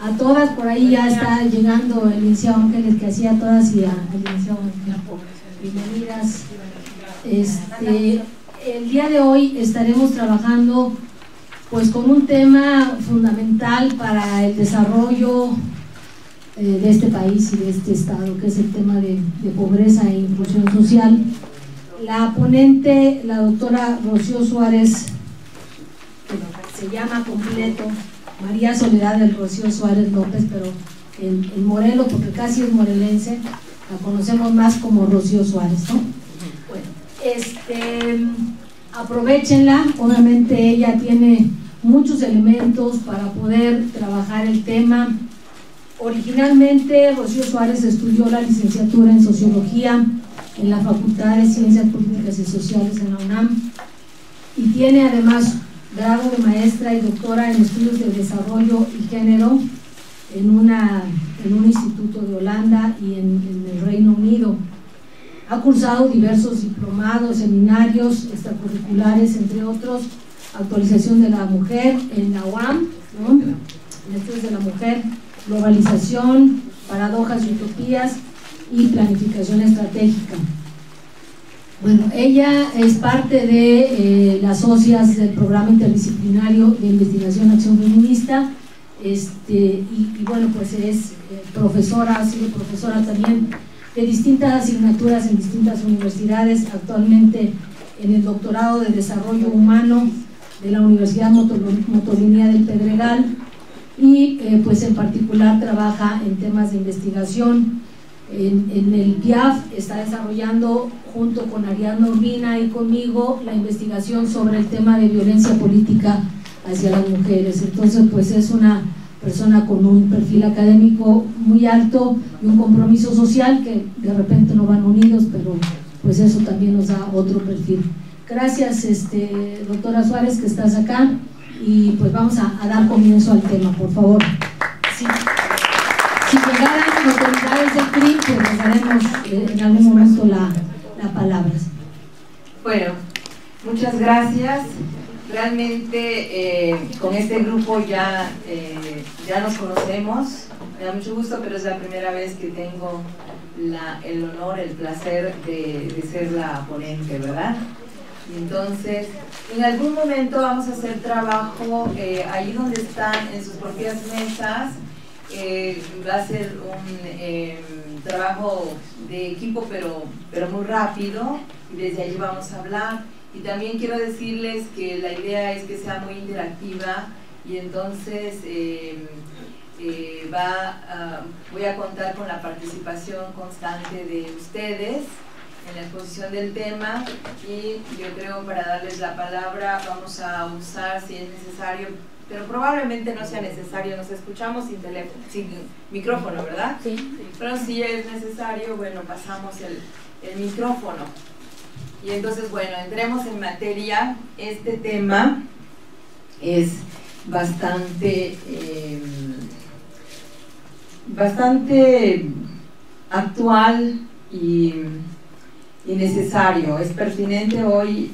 a todas. Por ahí ya está llegando el licenciado Ángeles, que hacía a todas, y al licenciado bienvenidas. El día de hoy estaremos trabajando pues con un tema fundamental para el desarrollo de este país y de este estado, que es el tema de pobreza e inclusión social. La ponente, la doctora Rocío Suárez, que se llama completo María Soledad del Rocío Suárez López, pero en Morelos, porque casi es morelense, la conocemos más como Rocío Suárez, ¿no? Bueno, aprovéchenla. Obviamente ella tiene muchos elementos para poder trabajar el tema. Originalmente Rocío Suárez estudió la licenciatura en Sociología en la Facultad de Ciencias Políticas y Sociales en la UNAM, y tiene además grado de maestra y doctora en Estudios de Desarrollo y Género en un instituto de Holanda y en el Reino Unido. Ha cursado diversos diplomados, seminarios extracurriculares, entre otros, actualización de la mujer en la UAM, ¿no? En estudios de la mujer, globalización, paradojas y utopías y planificación estratégica. Bueno, ella es parte de las socias del programa interdisciplinario de investigación acción feminista, y bueno, pues es profesora, ha sido profesora también de distintas asignaturas en distintas universidades, actualmente en el doctorado de desarrollo humano de la Universidad Motolinía del Pedregal, y pues en particular trabaja en temas de investigación. En el PIAF está desarrollando junto con Ariadna Urbina y conmigo la investigación sobre el tema de violencia política hacia las mujeres. Entonces pues es una persona con un perfil académico muy alto y un compromiso social que de repente no van unidos, pero pues eso también nos da otro perfil. Gracias, doctora Suárez, que estás acá, y pues vamos a dar comienzo al tema, por favor. Sí. Si llegaran autoridades del CRI, pues les daremos en algún momento la palabra. Bueno, muchas gracias. Realmente con este grupo ya nos conocemos. Me da mucho gusto, pero es la primera vez que tengo el honor, el placer de ser la ponente, ¿verdad? Y entonces, en algún momento vamos a hacer trabajo ahí donde están, en sus propias mesas. Va a ser un trabajo de equipo, pero muy rápido, y desde allí vamos a hablar. Y también quiero decirles que la idea es que sea muy interactiva, y entonces voy a contar con la participación constante de ustedes en la exposición del tema, y yo creo, para darles la palabra, vamos a usar, si es necesario, pero probablemente no sea necesario, nos escuchamos sin micrófono, ¿verdad? Sí. Pero si es necesario, bueno, pasamos el micrófono. Y entonces, bueno, entremos en materia. Este tema es bastante actual y necesario. Es pertinente hoy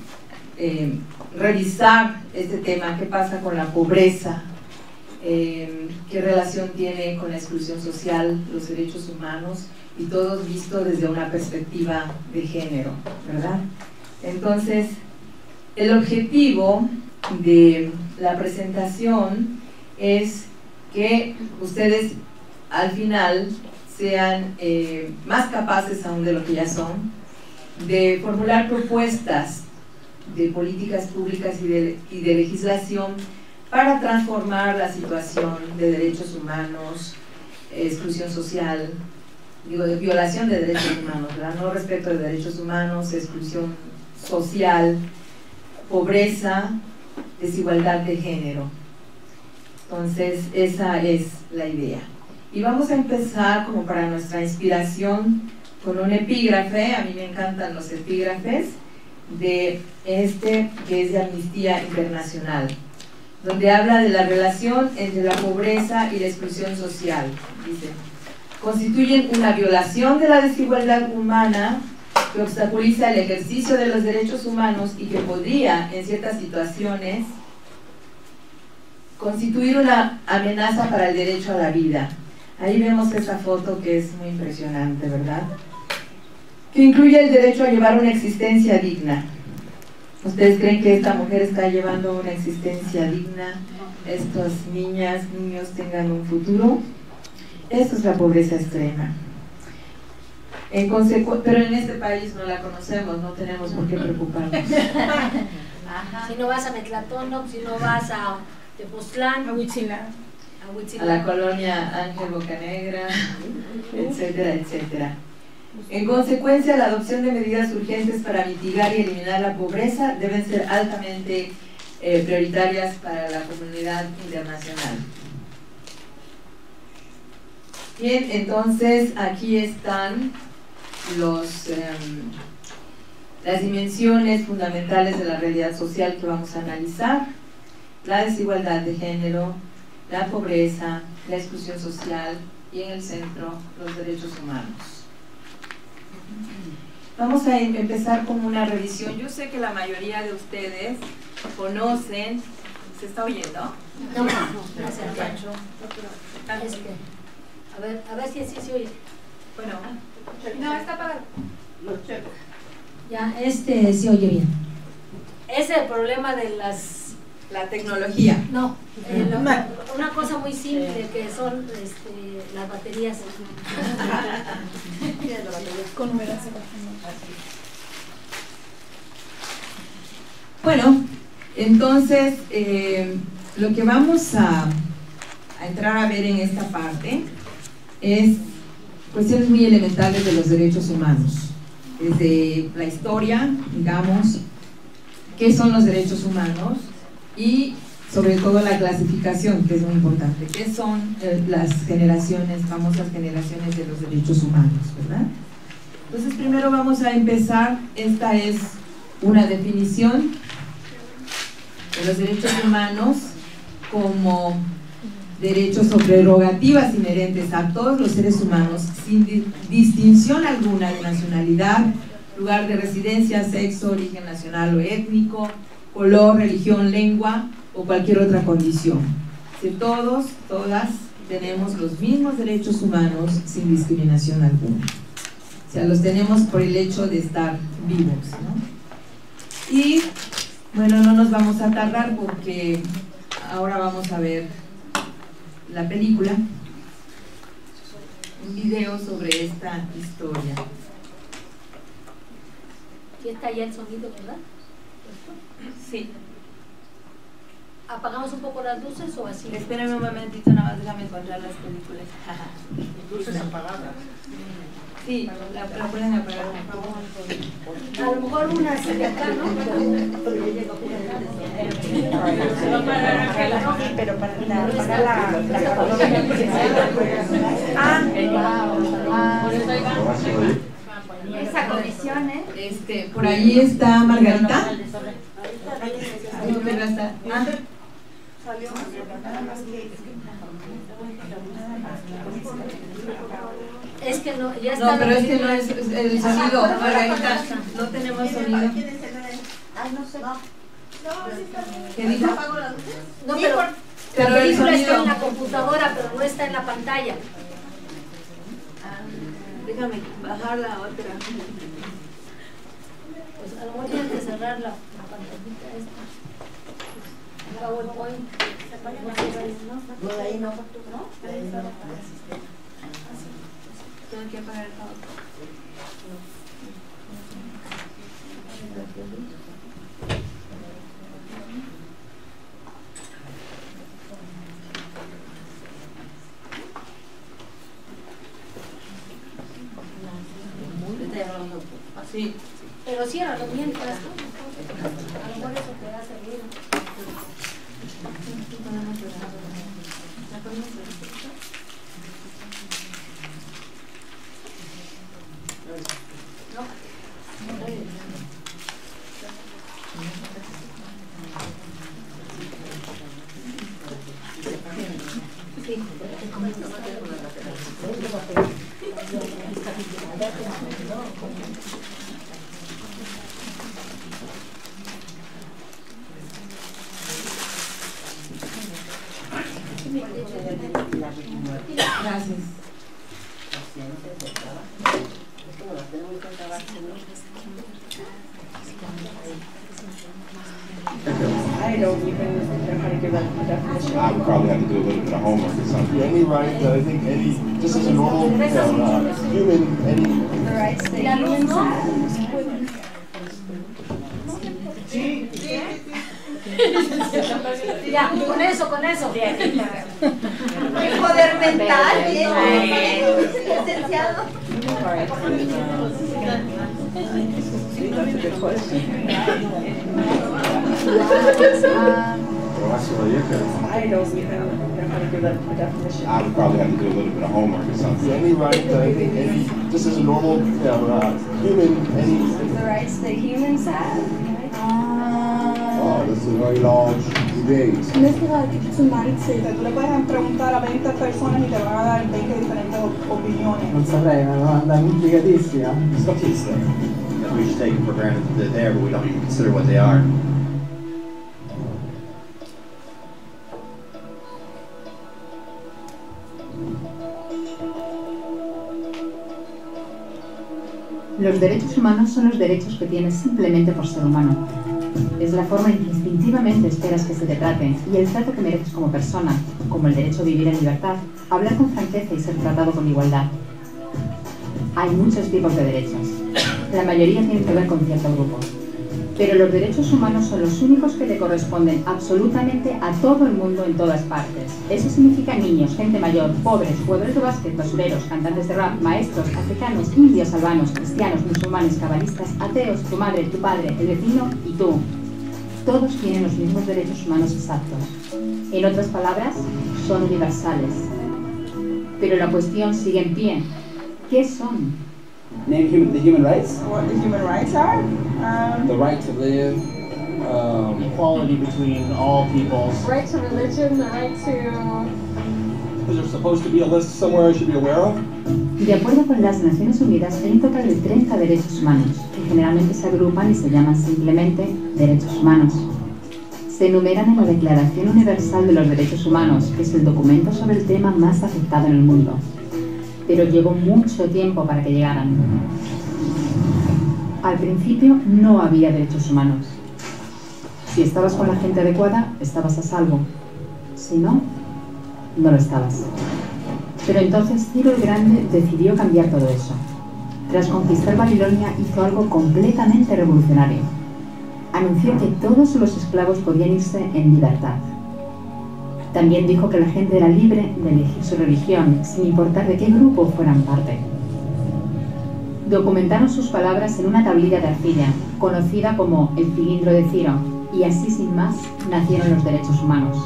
revisar este tema: qué pasa con la pobreza, qué relación tiene con la exclusión social, los derechos humanos, y todo visto desde una perspectiva de género, ¿verdad? Entonces, el objetivo de la presentación es que ustedes al final sean más capaces aún de lo que ya son, de formular propuestas de políticas públicas y de legislación para transformar la situación de derechos humanos, exclusión social, de violación de derechos humanos, ¿verdad? No respeto de derechos humanos, exclusión social, pobreza, desigualdad de género. Entonces, esa es la idea. Y vamos a empezar, como para nuestra inspiración, con un epígrafe. A mí me encantan los epígrafes, de que es de Amnistía Internacional, donde habla de la relación entre la pobreza y la exclusión social. Dice: constituyen una violación de la desigualdad humana que obstaculiza el ejercicio de los derechos humanos y que podría, en ciertas situaciones, constituir una amenaza para el derecho a la vida. Ahí vemos esa foto que es muy impresionante, ¿verdad? Que incluye el derecho a llevar una existencia digna. ¿Ustedes creen que esta mujer está llevando una existencia digna? ¿Estas niñas, niños tengan un futuro? Esto es la pobreza extrema. Pero en este país no la conocemos, no tenemos por qué preocuparnos. Ajá. Si no vas a Metlatónoc, si no vas a Tepoztlán, a Huitzilán, a la colonia Ángel Bocanegra, etcétera, etcétera. En consecuencia, la adopción de medidas urgentes para mitigar y eliminar la pobreza deben ser altamente prioritarias para la comunidad internacional. Bien, entonces aquí están las dimensiones fundamentales de la realidad social que vamos a analizar: la desigualdad de género, la pobreza, la exclusión social y en el centro los derechos humanos. Vamos a empezar con una revisión. Yo sé que la mayoría de ustedes conocen. ¿Se está oyendo? No, gracias. A ver si así se oye. Bueno, no, está apagado. Ya, se oye bien. Es el problema de la tecnología. No, una cosa muy simple que son las baterías. Con numeración. Bueno, entonces lo que vamos a entrar a ver en esta parte es cuestiones muy elementales de los derechos humanos. Desde la historia, digamos, qué son los derechos humanos y sobre todo la clasificación, que es muy importante. ¿Qué son las famosas generaciones de los derechos humanos, verdad? Entonces primero vamos a empezar, esta es una definición de los derechos humanos como derechos o prerrogativas inherentes a todos los seres humanos sin distinción alguna de nacionalidad, lugar de residencia, sexo, origen nacional o étnico, color, religión, lengua o cualquier otra condición. Si todas tenemos los mismos derechos humanos sin discriminación alguna. O sea, los tenemos por el hecho de estar vivos, ¿no? Y bueno, no nos vamos a tardar porque ahora vamos a ver la película, un video sobre esta historia. Aquí está ya el sonido, ¿verdad? Sí. ¿Apagamos un poco las luces o así? Espérame un momentito, nada más déjame encontrar las películas. Luces apagadas. Sí, la pueden apagar. A lo mejor una de acá, ¿no? Pero para apagar esa comisión, por ahí está Margarita. Es que no, ya está. No, pero es que no es el sonido, Margarita. No tenemos sonido. ¿Qué dijo? No, pero Pero la el película está sonido. en la computadora, pero no está en la pantalla. Déjame bajar la otra. Pues a lo mejor tienes que cerrar la pantallita esta. PowerPoint. No, de ahí no. Tengo que apagar el PowerPoint. Sí. Pero ciérralo mientras. A lo mejor eso te da servir. Gracias. I don't even know how to give a definition. I would probably have to do a little bit of homework or something. Any right, I think any, just as a normal, human, any... The rights that humans have. Ya, con eso. El poder mental, licenciado. I don't even know how to give a definition. I would probably have to do a little bit of homework or something. Any right, I think any, just as a normal, human, any... The rights that humans have. Oh, this is a very large debate. Tú le puedes preguntar a 20 personas y te van a dar 20 diferentes opiniones. Non saprei, è una domanda complicatissima. Because we just take it for granted that they're there, but we don't even consider what they are. Los derechos humanos son los derechos que tienes simplemente por ser humano. Es la forma en que instintivamente esperas que se te trate y el trato que mereces como persona, como el derecho a vivir en libertad, hablar con franqueza y ser tratado con igualdad. Hay muchos tipos de derechos. La mayoría tienen que ver con cierto grupo. Pero los derechos humanos son los únicos que te corresponden absolutamente a todo el mundo en todas partes. Eso significa niños, gente mayor, pobres, jugadores de básquet, basureros, cantantes de rap, maestros, africanos, indios, albanos, cristianos, musulmanes, cabalistas, ateos, tu madre, tu padre, el vecino y tú. Todos tienen los mismos derechos humanos exactos. En otras palabras, son universales. Pero la cuestión sigue en pie. ¿Qué son? Name the human rights. What the human rights are? The right to live, equality between all peoples. Right to religion, the right to... Is there supposed to be a list somewhere I should be aware of? De acuerdo con las Naciones Unidas, hay un total de 30 derechos humanos, que generalmente se agrupan y se llaman simplemente derechos humanos. Se enumeran en la Declaración Universal de los Derechos Humanos, que es el documento sobre el tema más aceptado en el mundo. Pero llevó mucho tiempo para que llegaran. Al principio no había derechos humanos. Si estabas con la gente adecuada, estabas a salvo. Si no, no lo estabas. Pero entonces Ciro el Grande decidió cambiar todo eso. Tras conquistar Babilonia hizo algo completamente revolucionario. Anunció que todos los esclavos podían irse en libertad. También dijo que la gente era libre de elegir su religión, sin importar de qué grupo fueran parte. Documentaron sus palabras en una tablilla de arcilla, conocida como el cilindro de Ciro, y así sin más nacieron los derechos humanos.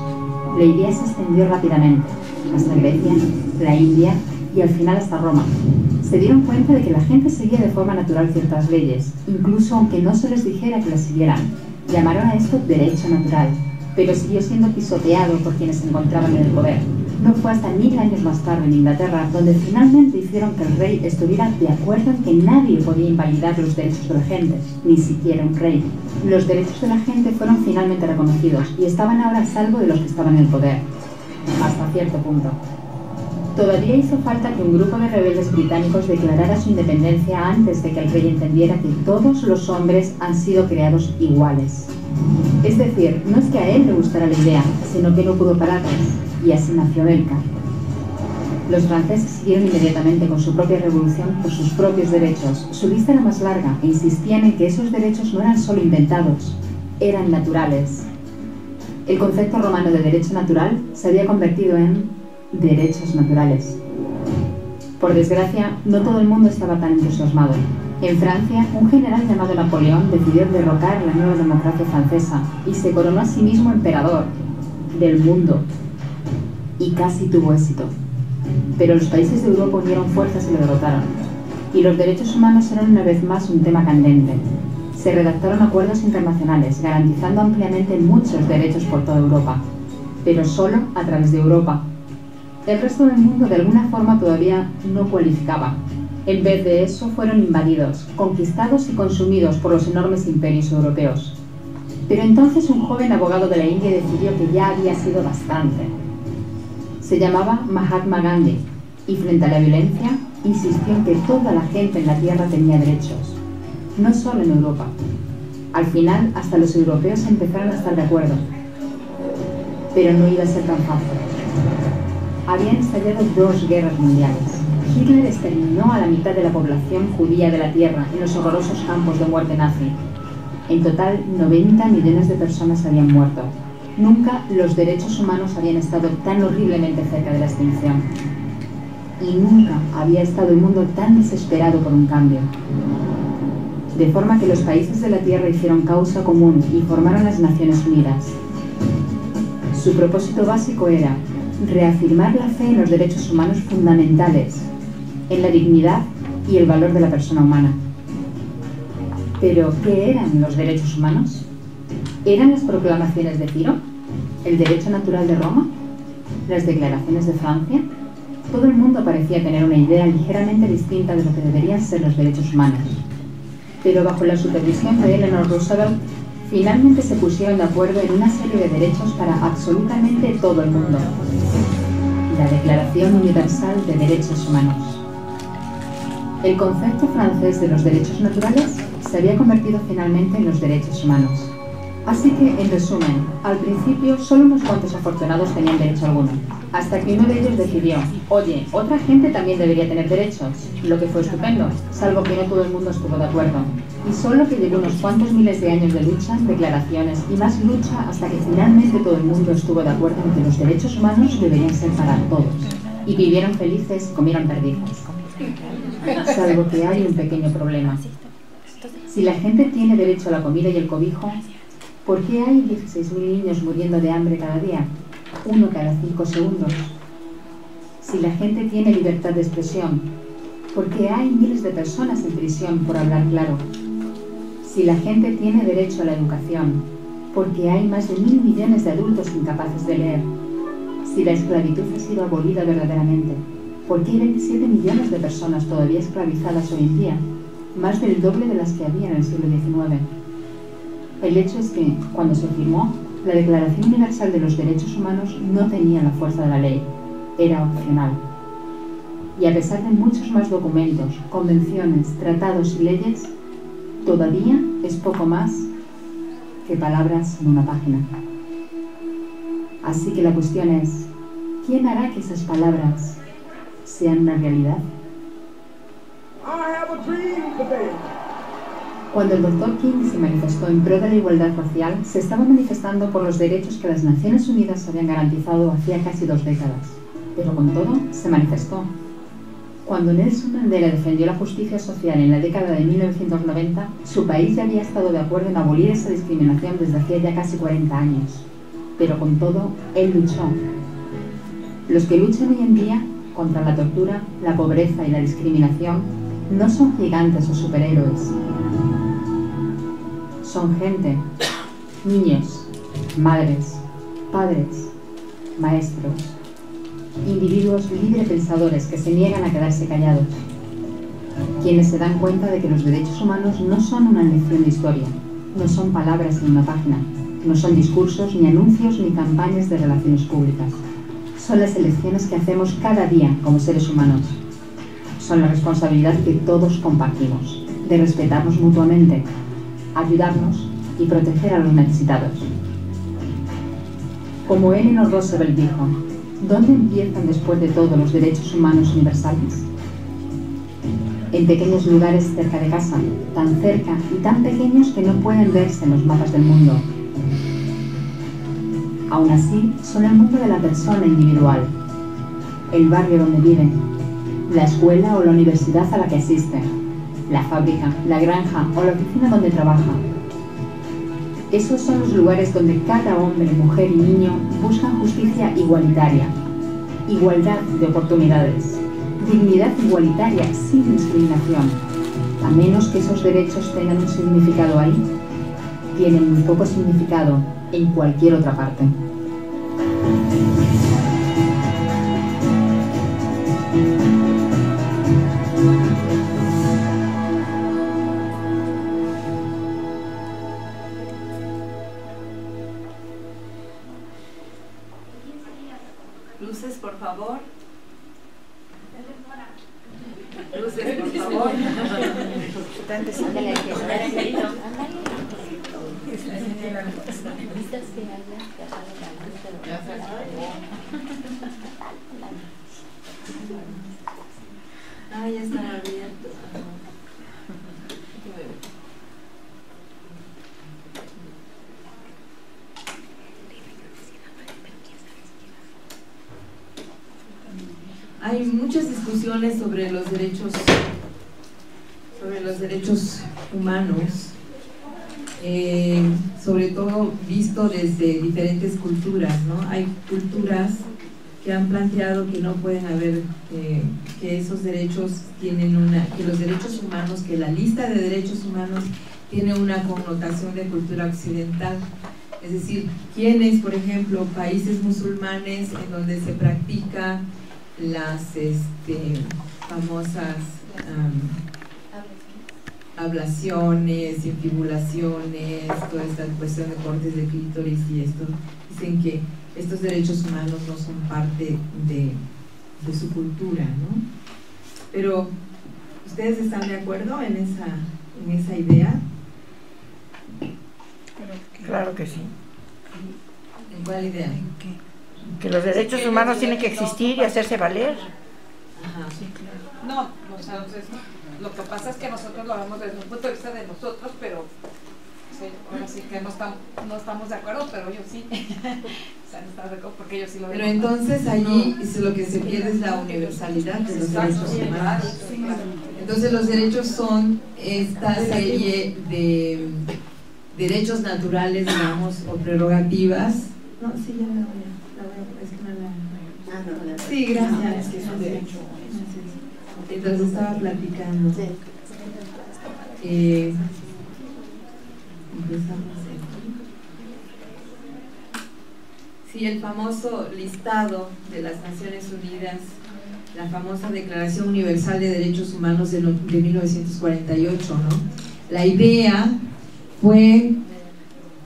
La idea se extendió rápidamente, hasta Grecia, la India y al final hasta Roma. Se dieron cuenta de que la gente seguía de forma natural ciertas leyes, incluso aunque no se les dijera que las siguieran. Llamaron a esto derecho natural, pero siguió siendo pisoteado por quienes se encontraban en el poder. No fue hasta 1000 años más tarde en Inglaterra donde finalmente hicieron que el rey estuviera de acuerdo en que nadie podía invalidar los derechos de la gente, ni siquiera un rey. Los derechos de la gente fueron finalmente reconocidos y estaban ahora a salvo de los que estaban en el poder, hasta cierto punto. Todavía hizo falta que un grupo de rebeldes británicos declarara su independencia antes de que el rey entendiera que todos los hombres han sido creados iguales. Es decir, no es que a él le gustara la idea, sino que no pudo pararles, y así nació América. Los franceses siguieron inmediatamente con su propia revolución por sus propios derechos. Su lista era más larga e insistían en que esos derechos no eran solo inventados, eran naturales. El concepto romano de derecho natural se había convertido en derechos naturales. Por desgracia, no todo el mundo estaba tan entusiasmado. En Francia, un general llamado Napoleón decidió derrocar la nueva democracia francesa y se coronó a sí mismo emperador del mundo. Y casi tuvo éxito. Pero los países de Europa unieron fuerzas y lo derrotaron. Y los derechos humanos eran una vez más un tema candente. Se redactaron acuerdos internacionales, garantizando ampliamente muchos derechos por toda Europa, pero solo a través de Europa. El resto del mundo de alguna forma todavía no cualificaba. En vez de eso fueron invadidos, conquistados y consumidos por los enormes imperios europeos. Pero entonces un joven abogado de la India decidió que ya había sido bastante. Se llamaba Mahatma Gandhi y frente a la violencia insistió en que toda la gente en la Tierra tenía derechos, no solo en Europa. Al final, hasta los europeos empezaron a estar de acuerdo, pero no iba a ser tan fácil. Habían estallado 2 guerras mundiales. Hitler exterminó a la mitad de la población judía de la Tierra en los horrorosos campos de muerte nazi. En total, 90 millones de personas habían muerto. Nunca los derechos humanos habían estado tan horriblemente cerca de la extinción. Y nunca había estado el mundo tan desesperado por un cambio. De forma que los países de la Tierra hicieron causa común y formaron las Naciones Unidas. Su propósito básico era reafirmar la fe en los derechos humanos fundamentales, en la dignidad y el valor de la persona humana. ¿Pero qué eran los derechos humanos? ¿Eran las proclamaciones de Ciro? ¿El derecho natural de Roma? ¿Las declaraciones de Francia? Todo el mundo parecía tener una idea ligeramente distinta de lo que deberían ser los derechos humanos. Pero bajo la supervisión de Eleanor Roosevelt, finalmente se pusieron de acuerdo en una serie de derechos para absolutamente todo el mundo. La Declaración Universal de Derechos Humanos. El concepto francés de los derechos naturales se había convertido finalmente en los derechos humanos. Así que, en resumen, al principio solo unos cuantos afortunados tenían derecho alguno, hasta que uno de ellos decidió, oye, otra gente también debería tener derechos, lo que fue estupendo, salvo que no todo el mundo estuvo de acuerdo. Y solo que llevó unos cuantos miles de años de lucha, declaraciones y más lucha hasta que finalmente todo el mundo estuvo de acuerdo en que los derechos humanos deberían ser para todos. Y vivieron felices y comieron perdices. Salvo que hay un pequeño problema. Si la gente tiene derecho a la comida y el cobijo, ¿por qué hay 16.000 niños muriendo de hambre cada día? 1 cada 5 segundos. Si la gente tiene libertad de expresión, ¿por qué hay miles de personas en prisión por hablar claro? Si la gente tiene derecho a la educación, ¿por qué hay más de 1.000 millones de adultos incapaces de leer? Si la esclavitud ha sido abolida verdaderamente, ¿por qué hay 27 millones de personas todavía esclavizadas hoy en día? Más del doble de las que había en el siglo XIX. El hecho es que, cuando se firmó, la Declaración Universal de los Derechos Humanos no tenía la fuerza de la ley, era opcional. Y a pesar de muchos más documentos, convenciones, tratados y leyes, todavía es poco más que palabras en una página. Así que la cuestión es, ¿quién hará que esas palabras sean una realidad? Cuando el Dr. King se manifestó en pro de la igualdad racial, se estaba manifestando por los derechos que las Naciones Unidas habían garantizado hacía casi 2 décadas. Pero con todo, se manifestó. Cuando Nelson Mandela defendió la justicia social en la década de 1990, su país ya había estado de acuerdo en abolir esa discriminación desde hacía ya casi 40 años. Pero con todo, él luchó. Los que luchan hoy en día contra la tortura, la pobreza y la discriminación no son gigantes o superhéroes. Son gente, niños, madres, padres, maestros, individuos librepensadores que se niegan a quedarse callados, quienes se dan cuenta de que los derechos humanos no son una lección de historia, no son palabras en una página, no son discursos, ni anuncios, ni campañas de relaciones públicas. Son las elecciones que hacemos cada día como seres humanos. Son la responsabilidad que todos compartimos, de respetarnos mutuamente, ayudarnos y proteger a los necesitados. Como Eleanor Roosevelt dijo, ¿dónde empiezan después de todo los derechos humanos universales? En pequeños lugares cerca de casa, tan cerca y tan pequeños que no pueden verse en los mapas del mundo. Aún así, son el mundo de la persona individual, el barrio donde vive, la escuela o la universidad a la que asiste, la fábrica, la granja o la oficina donde trabaja. Esos son los lugares donde cada hombre, mujer y niño buscan justicia igualitaria, igualdad de oportunidades, dignidad igualitaria sin discriminación. A menos que esos derechos tengan un significado ahí, tienen muy poco significado en cualquier otra parte. Luces, por favor. está empezando. Ándale, ándale. Ah, ya estaba abierto. Hay muchas discusiones sobre los derechos humanos, sobre todo visto desde diferentes culturas, ¿no? Hay culturas que han planteado que no pueden haber, que esos derechos tienen que los derechos humanos, que la lista de derechos humanos tiene una connotación de cultura occidental. Es decir, quienes, por ejemplo, países musulmanes en donde se practica las famosas ablaciones, infibulaciones, toda esta cuestión de cortes de clítoris y esto, dicen que estos derechos humanos no son parte de su cultura, ¿no? Pero, ¿ustedes están de acuerdo en esa idea? Claro que sí. ¿En cuál idea? Que los derechos humanos tienen que existir y hacerse valer. Ajá. Sí, claro. No, o sea, lo que pasa es que nosotros lo vemos desde un punto de vista de nosotros, pero sí, ahora sí que no estamos de acuerdo, pero yo sí. O sea, no estamos de acuerdo porque yo sí lo veo. Pero entonces allí lo que se pierde es la universalidad de los derechos humanos. Sí, claro. Entonces los derechos son esta serie de derechos naturales, digamos, o prerrogativas. No, sí, ya la voy a, es que no la... Sí, gracias. Es que es un derecho. Entonces estaba platicando. Sí. Empezamos aquí. Sí, el famoso listado de las Naciones Unidas, la famosa Declaración Universal de Derechos Humanos de 1948, ¿no? La idea fue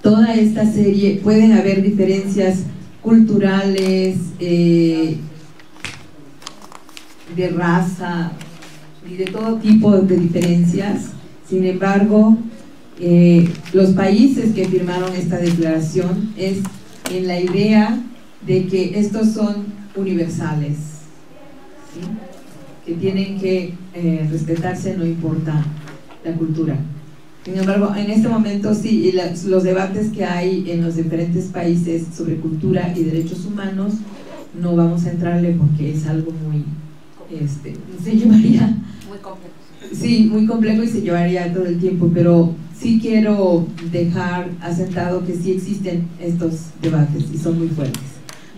toda esta serie, pueden haber diferencias culturales, de raza y de todo tipo de diferencias. Sin embargo, los países que firmaron esta declaración es en la idea de que estos son universales, ¿sí? Que tienen que respetarse, no importa la cultura. Sin embargo, en este momento sí, y los debates que hay en los diferentes países sobre cultura y derechos humanos, no vamos a entrarle porque es algo muy, se llevaría… Muy complejo. Sí, muy complejo y se llevaría todo el tiempo, pero sí quiero dejar asentado que sí existen estos debates y son muy fuertes.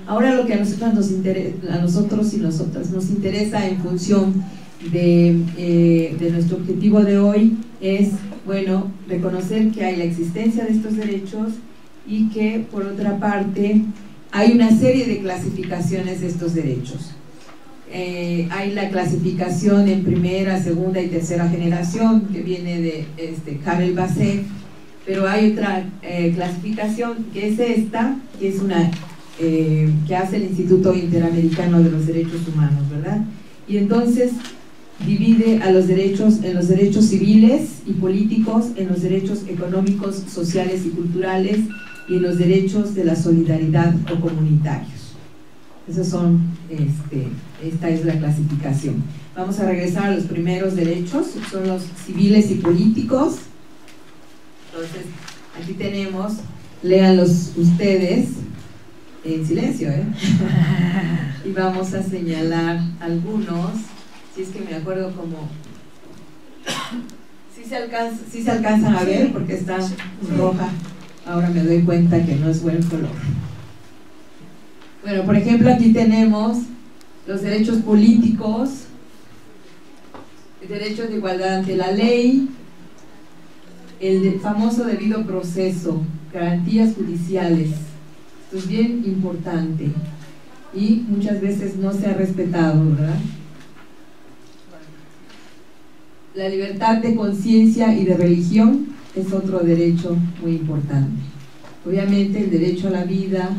Ahora lo que a nosotros y nosotras nos interesa en función de nuestro objetivo de hoy es, bueno, reconocer que hay la existencia de estos derechos y que, por otra parte, hay una serie de clasificaciones de estos derechos. Hay la clasificación en primera, segunda y tercera generación que viene de Karel Basset, pero hay otra clasificación que es esta, que es una que hace el Instituto Interamericano de los Derechos Humanos, ¿verdad? Y entonces divide a los derechos en los derechos civiles y políticos, en los derechos económicos, sociales y culturales y en los derechos de la solidaridad o comunitarios. Esos son, esta es la clasificación. Vamos a regresar a los primeros derechos, son los civiles y políticos. Entonces, aquí tenemos, léanlos ustedes, en silencio, y vamos a señalar algunos, si es que me acuerdo como… ¿Sí se alcanzan a ver? Porque está roja, ahora me doy cuenta que no es buen color. Bueno, por ejemplo, aquí tenemos los derechos políticos, derechos de igualdad ante la ley, el famoso debido proceso, garantías judiciales. Esto es bien importante y muchas veces no se ha respetado, ¿verdad? La libertad de conciencia y de religión es otro derecho muy importante. Obviamente el derecho a la vida,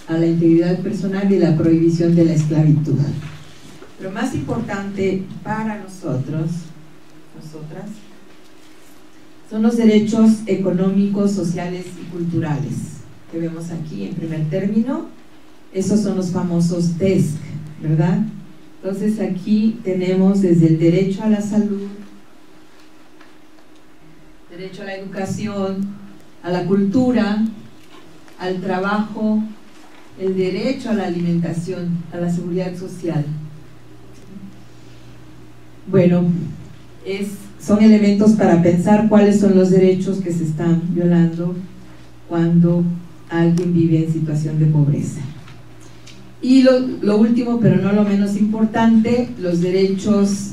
a la integridad personal y la prohibición de la esclavitud. Lo más importante para nosotros, nosotras, son los derechos económicos, sociales y culturales, que vemos aquí en primer término. Esos son los famosos DESC, ¿verdad? Entonces aquí tenemos desde el derecho a la salud, derecho a la educación, a la cultura, al trabajo, el derecho a la alimentación, a la seguridad social. Bueno, son elementos para pensar cuáles son los derechos que se están violando cuando alguien vive en situación de pobreza. Y lo último, pero no lo menos importante, los derechos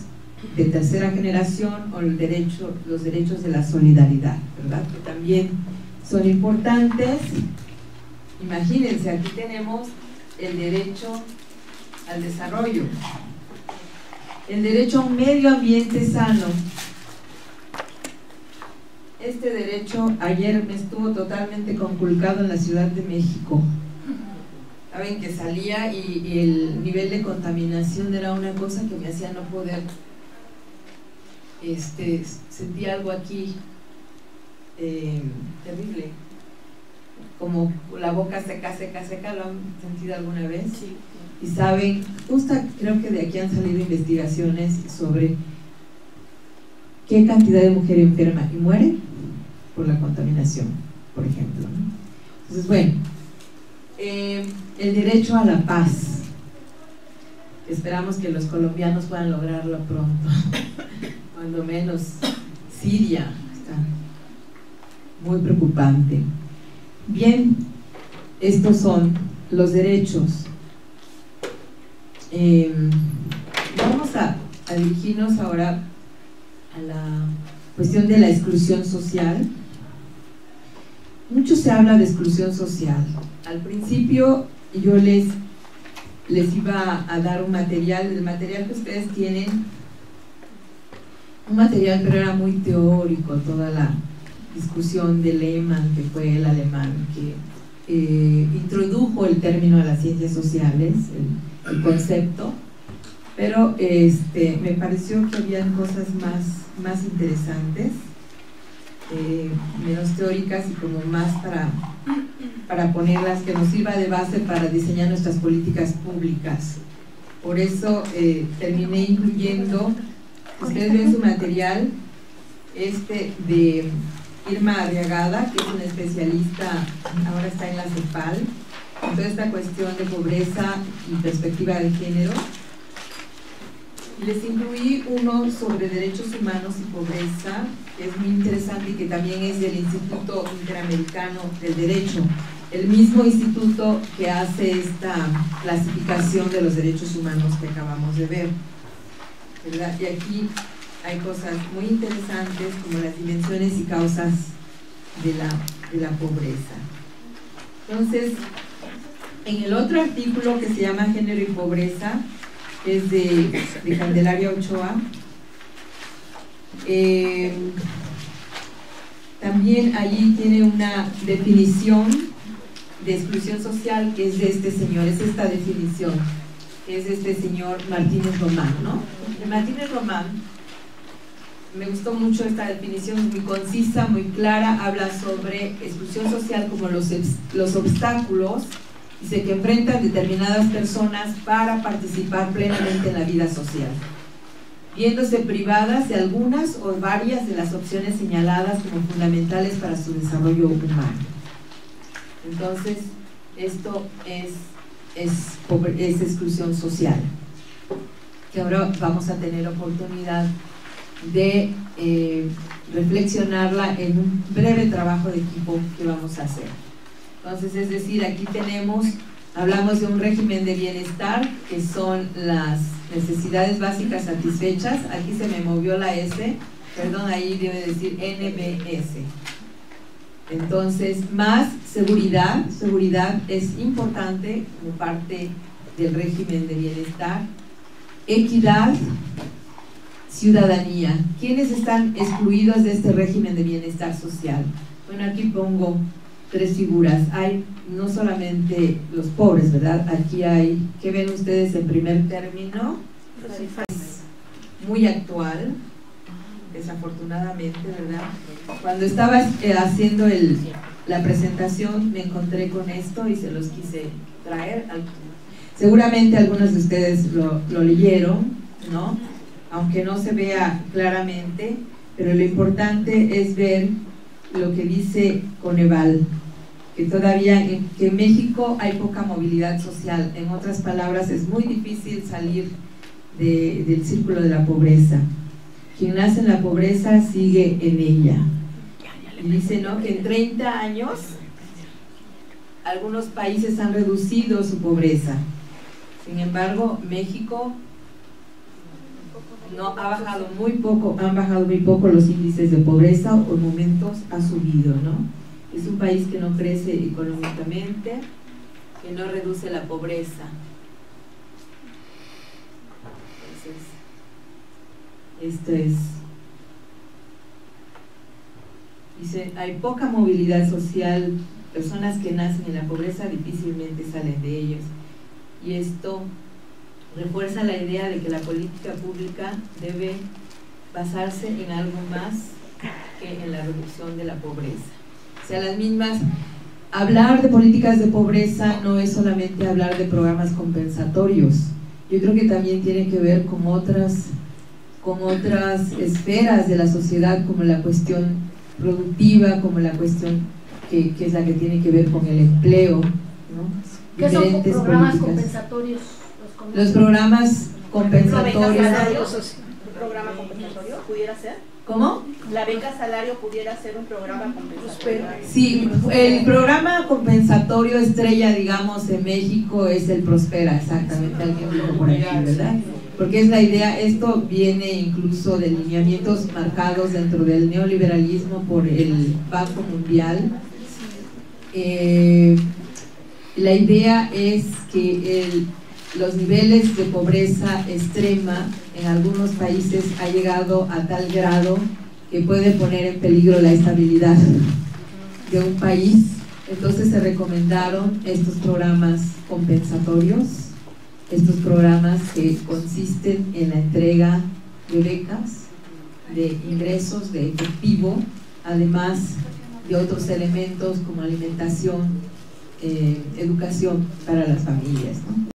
de tercera generación o los derechos de la solidaridad, ¿verdad? Que también son importantes. Imagínense, aquí tenemos el derecho al desarrollo, el derecho a un medio ambiente sano. Este derecho ayer me estuvo totalmente conculcado en la Ciudad de México. Saben que salía y el nivel de contaminación era una cosa que me hacía no poder, sentí algo aquí terrible, como la boca seca, ¿lo han sentido alguna vez? Sí. Y saben, justo creo que de aquí han salido investigaciones sobre qué cantidad de mujer enferma y muere por la contaminación, por ejemplo, ¿no? Entonces, bueno, el derecho a la paz. Esperamos que los colombianos puedan lograrlo pronto. Cuando menos Siria está muy preocupante. Bien, estos son los derechos. Vamos a dirigirnos ahora a la cuestión de la exclusión social. Mucho se habla de exclusión social. Al principio yo les iba a dar un material, el material que ustedes tienen, un material, pero era muy teórico, toda la discusión de Lehmann, que fue el alemán que introdujo el término a las ciencias sociales, el concepto, pero me pareció que habían cosas más interesantes, menos teóricas y como más para ponerlas, que nos sirva de base para diseñar nuestras políticas públicas. Por eso terminé incluyendo, ustedes ven su material, de Irma Arriagada, que es una especialista, ahora está en la CEPAL, en toda esta cuestión de pobreza y perspectiva de género. Les incluí uno sobre derechos humanos y pobreza, que es muy interesante y que también es del Instituto Interamericano del Derecho, el mismo instituto que hace esta clasificación de los derechos humanos que acabamos de ver, ¿verdad? Y aquí hay cosas muy interesantes como las dimensiones y causas de la pobreza. Entonces, en el otro artículo que se llama Género y Pobreza, es de Candelaria Ochoa, también allí tiene una definición de exclusión social que es de este señor, es esta definición, que es de este señor Martínez Román, ¿no? De Martínez Román, me gustó mucho esta definición, es muy concisa, muy clara, habla sobre exclusión social como los obstáculos, dice que enfrentan determinadas personas para participar plenamente en la vida social, viéndose privadas de algunas o varias de las opciones señaladas como fundamentales para su desarrollo humano. Entonces, esto es exclusión social, que ahora vamos a tener oportunidad de reflexionarla en un breve trabajo de equipo que vamos a hacer. Entonces, es decir, aquí hablamos de un régimen de bienestar, que son las necesidades básicas satisfechas. Aquí se me movió la S, perdón, ahí debe decir NBS. Entonces, más seguridad es importante como parte del régimen de bienestar. Equidad, ciudadanía. ¿Quiénes están excluidos de este régimen de bienestar social? Bueno, aquí pongo 3 figuras. Hay no solamente los pobres, ¿verdad? Aquí hay, ¿qué ven ustedes en primer término? Es muy actual. desafortunadamente, ¿verdad? Cuando estaba haciendo la presentación me encontré con esto y se los quise traer. Seguramente algunos de ustedes lo leyeron, ¿no? Aunque no se vea claramente, pero lo importante es ver lo que dice Coneval, que todavía que en México hay poca movilidad social. En otras palabras, es muy difícil salir del círculo de la pobreza. Quien nace en la pobreza sigue en ella. Y dice, ¿no?, que en 30 años algunos países han reducido su pobreza. Sin embargo, México no ha bajado muy poco, han bajado muy poco los índices de pobreza, o en momentos ha subido, ¿no? Es un país que no crece económicamente, que no reduce la pobreza. Entonces, esto es. Dice, hay poca movilidad social, personas que nacen en la pobreza difícilmente salen de ellos. Y esto refuerza la idea de que la política pública debe basarse en algo más que en la reducción de la pobreza. O sea, las mismas, hablar de políticas de pobreza no es solamente hablar de programas compensatorios. Yo creo que también tiene que ver con otras esferas de la sociedad, como la cuestión productiva, como la cuestión que es la que tiene que ver con el empleo, ¿no? ¿Qué son programas compensatorios? Los programas compensatorios. ¿Un programa compensatorio pudiera ser? ¿Cómo? ¿La beca salario pudiera ser un programa compensatorio? Sí, el programa compensatorio estrella, digamos, en México es el Prospera, exactamente, alguien dijo por aquí, ¿verdad? Porque es la idea, esto viene incluso de lineamientos marcados dentro del neoliberalismo por el Banco Mundial. La idea es que los niveles de pobreza extrema en algunos países ha llegado a tal grado que puede poner en peligro la estabilidad de un país. Entonces se recomendaron estos programas compensatorios, estos programas que consisten en la entrega de becas, de ingresos, de efectivo, además de otros elementos como alimentación, educación para las familias, ¿no?